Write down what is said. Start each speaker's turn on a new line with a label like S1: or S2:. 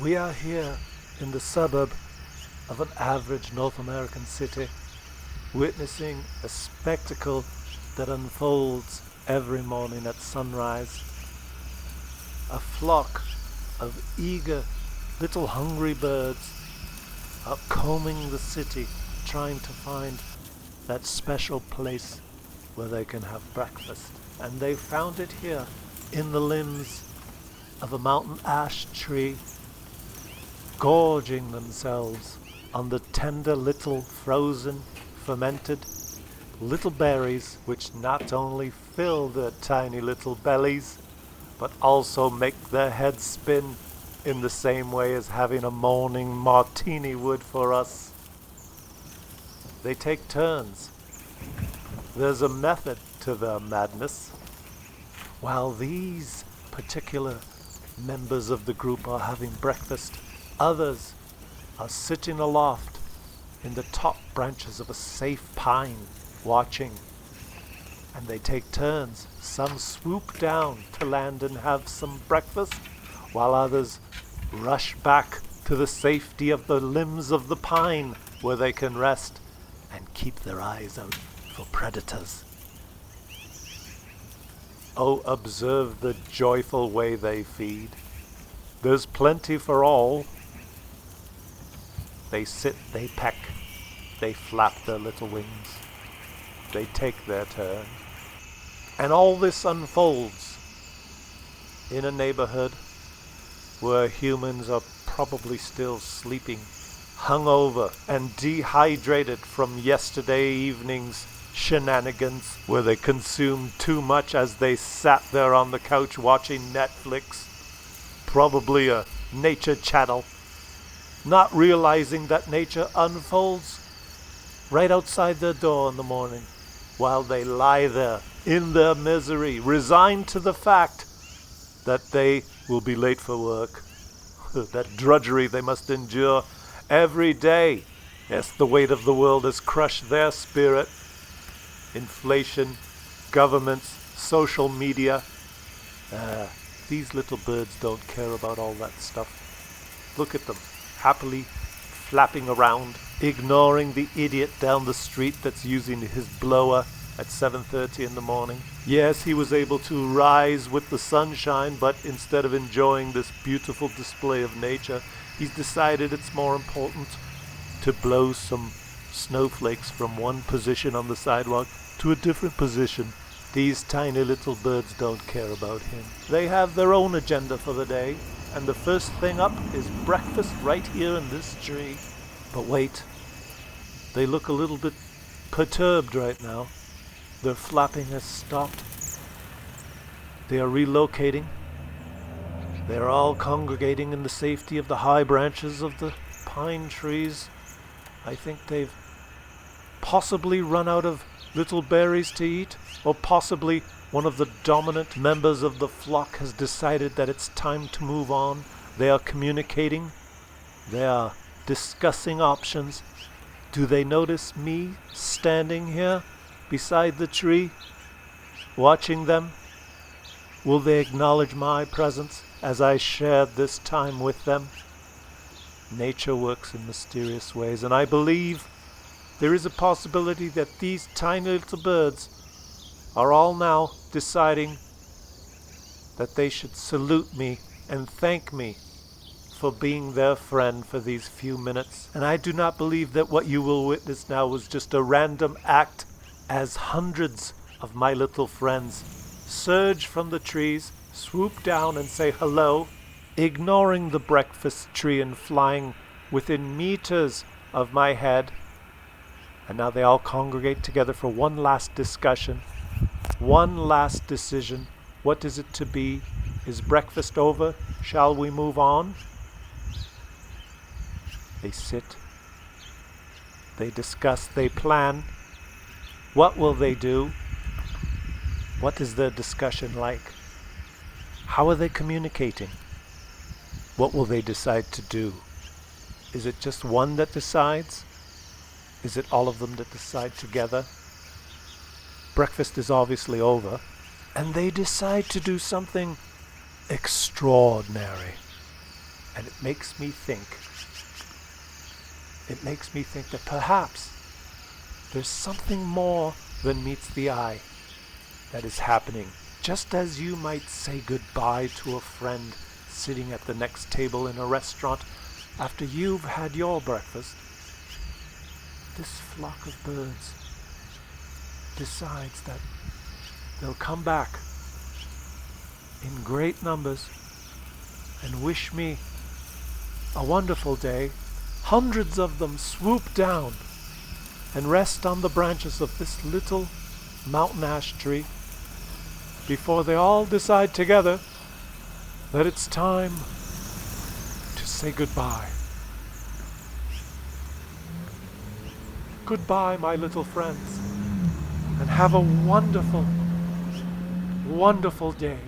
S1: We are here in the suburb of an average North American city, witnessing a spectacle that unfolds every morning at sunrise. A flock of eager little hungry birds are combing the city, trying to find that special place where they can have breakfast. And they found it here in the limbs of a mountain ash tree, gorging themselves on the tender little frozen, fermented little berries, which not only fill their tiny little bellies, but also make their heads spin in the same way as having a morning martini would for us. They take turns. There's a method to their madness. While these particular members of the group are having breakfast, others are sitting aloft in the top branches of a safe pine, watching. And they take turns. Some swoop down to land and have some breakfast, while others rush back to the safety of the limbs of the pine, where they can rest and keep their eyes out for predators. Oh, observe the joyful way they feed. There's plenty for all. They sit, they peck, they flap their little wings. They take their turn. And all this unfolds in a neighborhood where humans are probably still sleeping, hungover and dehydrated from yesterday evening's shenanigans, where they consumed too much as they sat there on the couch watching Netflix, probably a nature channel, not realizing that nature unfolds right outside their door in the morning, while they lie there in their misery, resigned to the fact that they will be late for work, that drudgery they must endure every day. Yes, the weight of the world has crushed their spirit. Inflation, governments, social media. These little birds don't care about all that stuff. Look at them, happily flapping around, ignoring the idiot down the street that's using his blower at 7:30 in the morning. Yes, he was able to rise with the sunshine, but instead of enjoying this beautiful display of nature, he's decided it's more important to blow some snowflakes from one position on the sidewalk to a different position. These tiny little birds don't care about him. They have their own agenda for the day, and the first thing up is breakfast right here in this tree. But wait, they look a little bit perturbed right now. Their flapping has stopped. They are relocating. They are all congregating in the safety of the high branches of the pine trees. I think they've possibly run out of little berries to eat, or possibly one of the dominant members of the flock has decided that it's time to move on. They are communicating. They are discussing options. Do they notice me standing here beside the tree, watching them? Will they acknowledge my presence as I shared this time with them? Nature works in mysterious ways, and I believe there is a possibility that these tiny little birds are all now deciding that they should salute me and thank me for being their friend for these few minutes. And I do not believe that what you will witness now was just a random act, as hundreds of my little friends surge from the trees, swoop down and say hello, ignoring the breakfast tree and flying within meters of my head. And now they all congregate together for one last discussion, one last decision. What is it to be? Is breakfast over? Shall we move on? They sit. They discuss. They plan. What will they do? What is their discussion like? How are they communicating? What will they decide to do? Is it just one that decides? Is it all of them that decide together? Breakfast is obviously over, and they decide to do something extraordinary. And it makes me think that perhaps there's something more than meets the eye that is happening. Just as you might say goodbye to a friend sitting at the next table in a restaurant after you've had your breakfast, this flock of birds decides that they'll come back in great numbers and wish me a wonderful day. Hundreds of them swoop down and rest on the branches of this little mountain ash tree before they all decide together that it's time to say goodbye. Goodbye, my little friends, and have a wonderful, wonderful day.